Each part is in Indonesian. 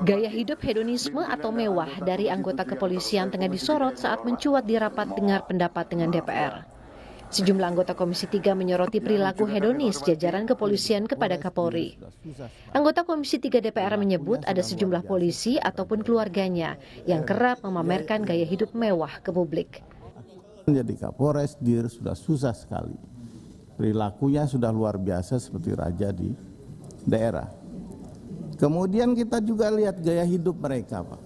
Gaya hidup hedonisme atau mewah dari anggota kepolisian tengah disorot saat mencuat di rapat dengar pendapat dengan DPR. Sejumlah anggota Komisi 3 menyoroti perilaku hedonis jajaran kepolisian kepada Kapolri. Anggota Komisi 3 DPR menyebut ada sejumlah polisi ataupun keluarganya yang kerap memamerkan gaya hidup mewah ke publik. Jadi Kapolres Dir sudah susah sekali. Perilakunya sudah luar biasa seperti raja di daerah. Kemudian kita juga lihat gaya hidup mereka, Pak.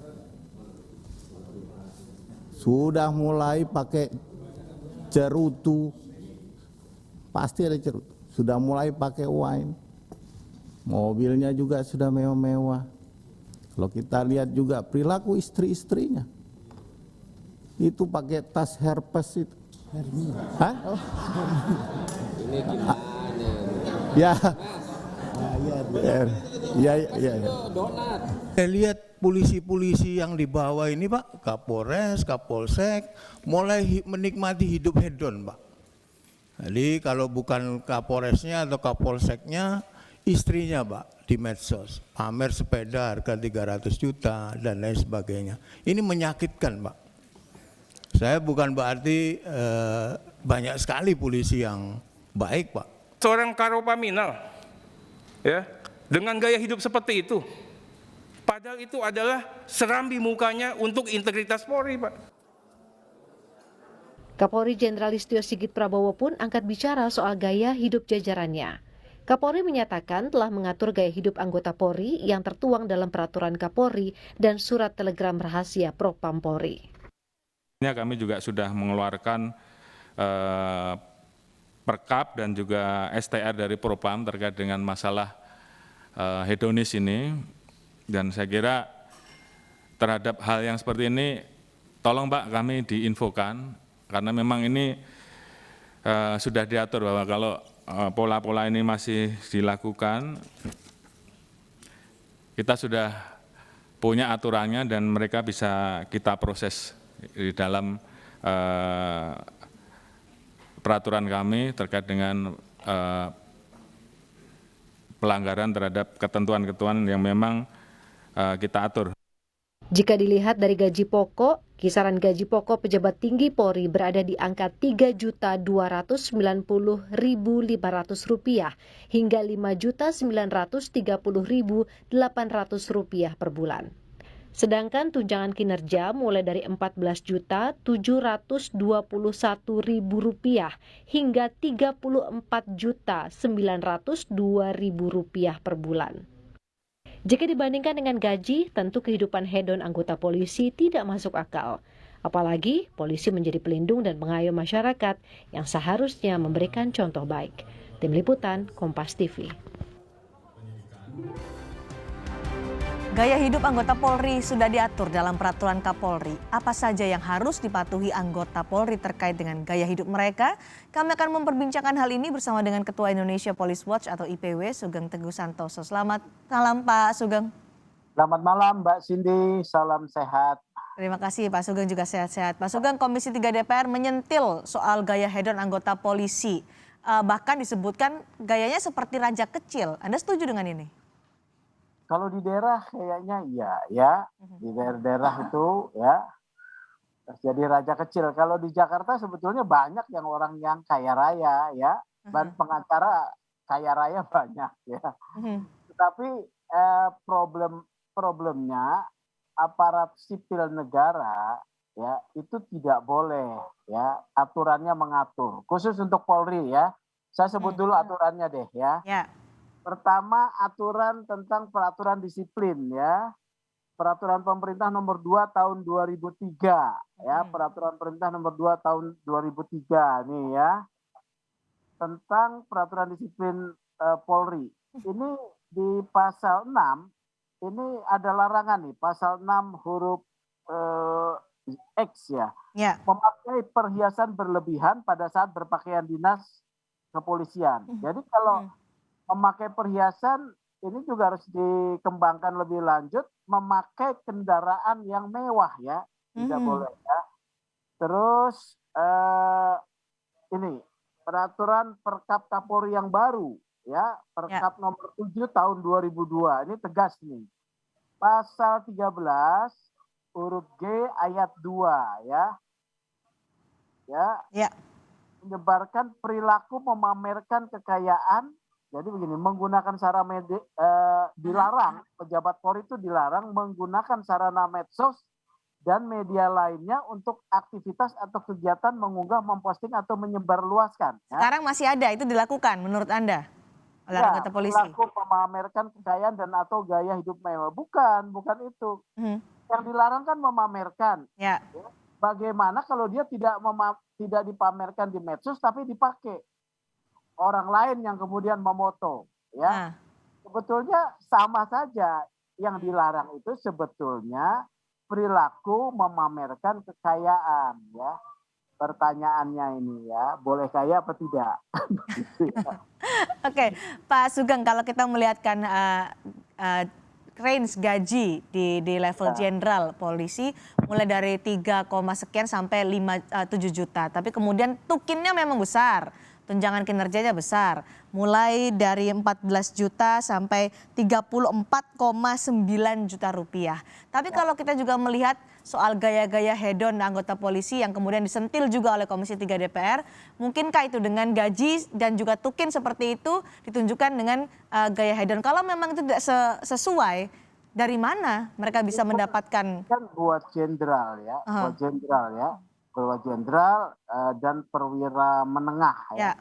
Sudah mulai pakai cerutu, pasti ada cerutu. Sudah mulai pakai wine, mobilnya juga sudah mewah-mewah. Kalau kita lihat juga perilaku istri-istrinya, itu pakai tas Hermes itu. Hah? Ini gimana? Ya. Ya. Donat. Saya lihat polisi-polisi yang dibawa ini Pak, Kapolres, Kapolsek, mulai menikmati hidup hedon Pak. Jadi kalau bukan Kapolresnya atau Kapolseknya, istrinya Pak di medsos, pamer sepeda harga 300 juta dan lain sebagainya. Ini menyakitkan Pak. Saya bukan berarti banyak sekali polisi yang baik Pak. Seorang Karopaminal, ya, dengan gaya hidup seperti itu, padahal itu adalah serambi mukanya untuk integritas Polri, Pak. Kapolri Jenderal Listio Sigit Prabowo pun angkat bicara soal gaya hidup jajarannya. Kapolri menyatakan telah mengatur gaya hidup anggota Polri yang tertuang dalam peraturan Kapolri dan surat telegram rahasia Propam Polri. Kami juga sudah mengeluarkan Perkap dan juga STR dari Propam terkait dengan masalah hedonis ini, dan saya kira terhadap hal yang seperti ini tolong Pak kami diinfokan, karena memang ini sudah diatur bahwa kalau pola-pola ini masih dilakukan, kita sudah punya aturannya dan mereka bisa kita proses di dalam peraturan kami terkait dengan pelanggaran terhadap ketentuan-ketentuan yang memang kita atur. Jika dilihat dari gaji pokok, kisaran gaji pokok pejabat tinggi Polri berada di angka Rp3.290.500 hingga Rp5.930.800 per bulan. Sedangkan tunjangan kinerja mulai dari Rp14.721.000 hingga Rp34.902.000 per bulan. Jika dibandingkan dengan gaji, tentu kehidupan hedon anggota polisi tidak masuk akal. Apalagi polisi menjadi pelindung dan pengayom masyarakat yang seharusnya memberikan contoh baik. Tim Liputan, Kompas TV. Gaya hidup anggota Polri sudah diatur dalam peraturan Kapolri. Apa saja yang harus dipatuhi anggota Polri terkait dengan gaya hidup mereka? Kami akan memperbincangkan hal ini bersama dengan Ketua Indonesia Police Watch atau IPW, Sugeng Teguh Santoso. Selamat malam Pak Sugeng. Selamat malam Mbak Cindy, salam sehat. Terima kasih Pak Sugeng, juga sehat-sehat. Pak Sugeng, Komisi 3 DPR menyentil soal gaya hedon anggota polisi. Bahkan disebutkan gayanya seperti raja kecil. Anda setuju dengan ini? Kalau di daerah kayaknya iya ya, di daerah-daerah itu ya jadi raja kecil. Kalau di Jakarta sebetulnya banyak yang orang yang kaya raya ya, dan pengacara kaya raya banyak ya. Tetapi problemnya aparat sipil negara ya itu tidak boleh ya aturannya mengatur. Khusus untuk Polri ya, saya sebut dulu aturannya deh ya. Pertama, aturan tentang peraturan disiplin ya. Peraturan pemerintah nomor 2 tahun 2003 ya, peraturan pemerintah nomor 2 tahun 2003 nih ya. Tentang peraturan disiplin Polri. Ini di pasal 6 ini ada larangan nih, pasal 6 huruf X ya. Memakai perhiasan berlebihan pada saat berpakaian dinas kepolisian. Jadi kalau memakai perhiasan ini juga harus dikembangkan lebih lanjut, memakai kendaraan yang mewah ya, tidak boleh ya. Terus ini peraturan Perkap Kapolri yang baru ya, Perkap nomor 7 tahun 2002, ini tegas nih. pasal 13 huruf G ayat 2 ya. Ya. Menyebarkan perilaku memamerkan kekayaan. Jadi begini, menggunakan sarana media dilarang, pejabat Polri itu dilarang menggunakan sarana medsos dan media lainnya untuk aktivitas atau kegiatan mengunggah, memposting atau menyebarluaskan. Ya. Sekarang masih ada, itu dilakukan menurut Anda oleh anggota polisi? Perilaku memamerkan kekayaan dan atau gaya hidup mewah. Bukan itu. Yang dilarang kan memamerkan. Ya. Bagaimana kalau dia tidak dipamerkan di medsos tapi dipakai orang lain yang kemudian memoto, ya. Sebetulnya sama saja. Yang dilarang itu sebetulnya perilaku memamerkan kekayaan, ya. Pertanyaannya ini ya, boleh kaya apa tidak? Oke, Pak Sugeng, kalau kita melihatkan range gaji di level jenderal polisi mulai dari 3, sekian sampai 7 juta. Tapi kemudian tukinnya memang besar, tunjangan kinerjanya besar. Mulai dari 14 juta sampai 34,9 juta rupiah. Tapi kalau kita juga melihat soal gaya-gaya hedon anggota polisi yang kemudian disentil juga oleh Komisi 3 DPR, mungkinkah itu dengan gaji dan juga tukin seperti itu ditunjukkan dengan gaya hedon? Kalau memang itu tidak sesuai, dari mana mereka bisa mendapatkan? Kan buat jenderal ya, buat jenderal dan perwira menengah ya.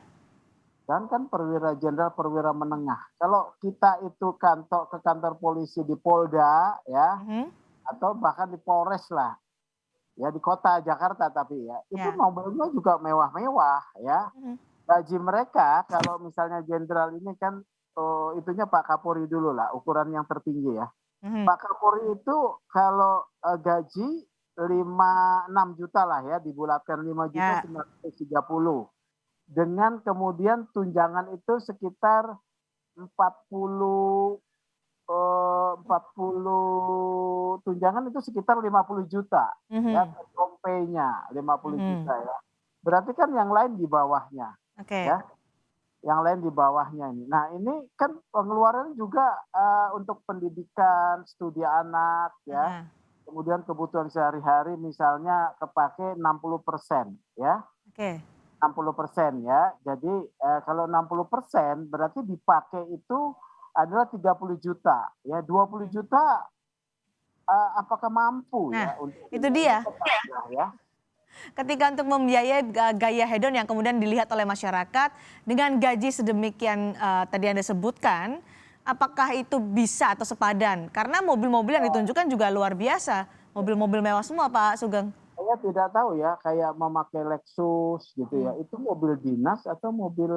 Dan kan perwira jenderal, perwira menengah. Kalau kita itu ke kantor polisi di Polda ya, atau bahkan di Polres lah, ya di kota Jakarta tapi ya, itu mobilnya juga mewah-mewah ya. Gaji mereka kalau misalnya jenderal ini kan itunya Pak Kapolri dulu lah, ukuran yang tertinggi ya. Pak Kapolri itu kalau gaji 6 juta lah ya, dibulatkan 5 juta 930. Dengan kemudian tunjangan itu sekitar 40 tunjangan itu sekitar 50 juta ya, kompenya 50 juta ya. Berarti kan yang lain di bawahnya. Ya. Yang lain di bawahnya ini. Nah, ini kan pengeluaran juga untuk pendidikan, studi anak ya. Kemudian kebutuhan sehari-hari misalnya kepake 60% ya. 60% ya. Jadi kalau 60% berarti dipakai itu adalah 30 juta. Ya, 20 juta apakah mampu ya untuk itu dia. Ya. Ketika untuk membiayai gaya hedon yang kemudian dilihat oleh masyarakat dengan gaji sedemikian tadi Anda sebutkan, apakah itu bisa atau sepadan? Karena mobil-mobil yang ditunjukkan juga luar biasa. Mobil-mobil mewah semua, Pak Sugeng. Saya tidak tahu ya, kayak memakai Lexus gitu ya, itu mobil dinas atau mobil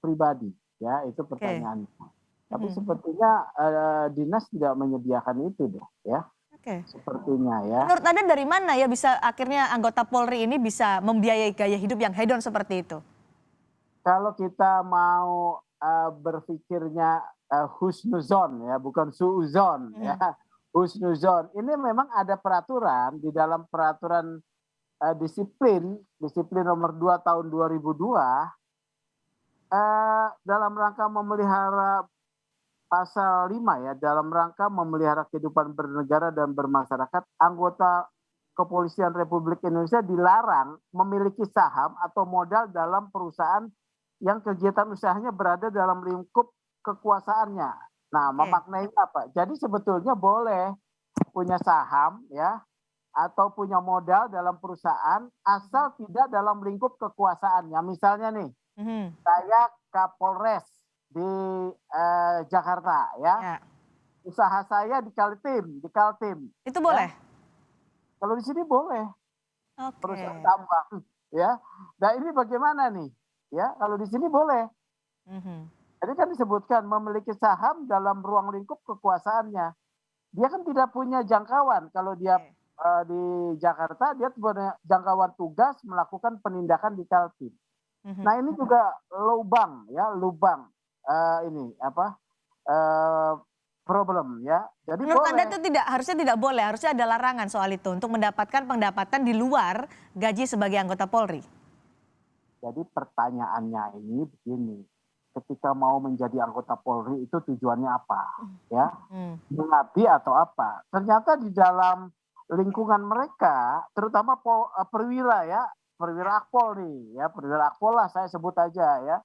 pribadi ya, itu pertanyaannya. Tapi sepertinya dinas tidak menyediakan itu deh ya. Sepertinya ya. Menurut Anda dari mana ya bisa akhirnya anggota Polri ini bisa membiayai gaya hidup yang hedon seperti itu? Kalau kita mau berpikirnya husnuzon ya, bukan suuzon ya. Husnuzon. Ini memang ada peraturan di dalam peraturan disiplin nomor 2 tahun 2002 dalam rangka memelihara pasal 5 ya, dalam rangka memelihara kehidupan bernegara dan bermasyarakat, anggota Kepolisian Republik Indonesia dilarang memiliki saham atau modal dalam perusahaan yang kegiatan usahanya berada dalam lingkup kekuasaannya. Nah, memaknai apa? Jadi sebetulnya boleh punya saham ya atau punya modal dalam perusahaan asal tidak dalam lingkup kekuasaannya. Misalnya nih, saya Kapolres di Jakarta ya. Usaha saya di Kaltim. Itu boleh? Ya. Kalau di sini boleh. Perusahaan tambang ya. Nah, ini bagaimana nih? Ya, kalau di sini boleh. Jadi kan disebutkan memiliki saham dalam ruang lingkup kekuasaannya. Dia kan tidak punya jangkauan. Kalau dia di Jakarta, dia punya jangkauan tugas melakukan penindakan di Kaltim. Nah, ini juga lubang problem ya. Jadi menurut boleh. Anda itu harusnya tidak boleh, harusnya ada larangan soal itu untuk mendapatkan pendapatan di luar gaji sebagai anggota Polri. Jadi pertanyaannya ini begini. ketika mau menjadi anggota Polri itu tujuannya apa, ya, mengabdi atau apa. Ternyata di dalam lingkungan mereka, terutama perwira ya, perwira Akpol nih, ya, perwira Akpol lah saya sebut aja ya.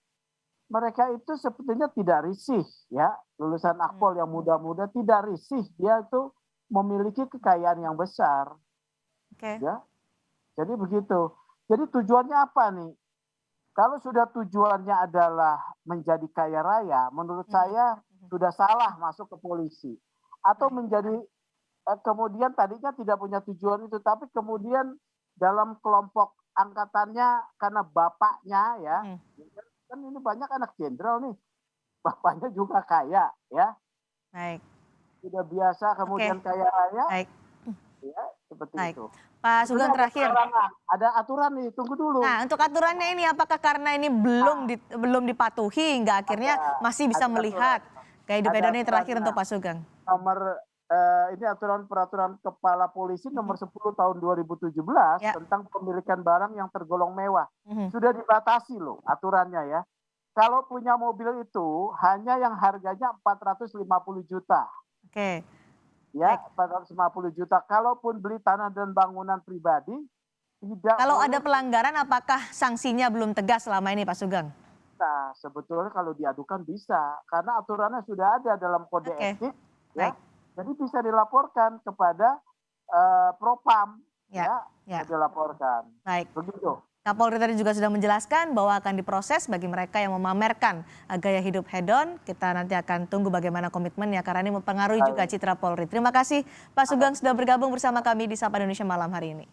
Mereka itu sepertinya tidak risih ya, lulusan Akpol yang muda-muda tidak risih, dia itu memiliki kekayaan yang besar. Ya. Jadi begitu. Jadi tujuannya apa nih? Kalau sudah tujuannya adalah menjadi kaya raya, menurut saya sudah salah masuk ke polisi. Atau menjadi kemudian tadinya tidak punya tujuan itu, tapi kemudian dalam kelompok angkatannya karena bapaknya ya, kan ini banyak anak jenderal nih, bapaknya juga kaya ya. Baik. Sudah biasa kemudian kaya raya. Baik. Ya, seperti Baik. itu. Pak Sugeng terakhir. Ada aturan nih, tunggu dulu. Nah, untuk aturannya ini apakah karena ini belum dipatuhi hingga akhirnya masih bisa melihat gaya hidup hedon ini terakhir untuk Pak Sugeng? Ini aturan peraturan Kepala Polisi nomor 10 tahun 2017 tentang pemilikan barang yang tergolong mewah. Sudah dibatasi loh aturannya ya. Kalau punya mobil itu hanya yang harganya 450 juta. Oke. Ya, 450 juta. Kalaupun beli tanah dan bangunan pribadi, tidak. Kalau ada pelanggaran, apakah sanksinya belum tegas selama ini, Pak Sugeng? Nah, sebetulnya kalau diadukan bisa, karena aturannya sudah ada dalam kode etik. Ya. Jadi bisa dilaporkan kepada Propam. Ya, dilaporkan. Baik. Begitu. Kapolri tadi juga sudah menjelaskan bahwa akan diproses bagi mereka yang memamerkan gaya hidup hedon. Kita nanti akan tunggu bagaimana komitmennya karena ini mempengaruhi juga citra Polri. Terima kasih Pak Sugeng sudah bergabung bersama kami di Sapa Indonesia malam hari ini.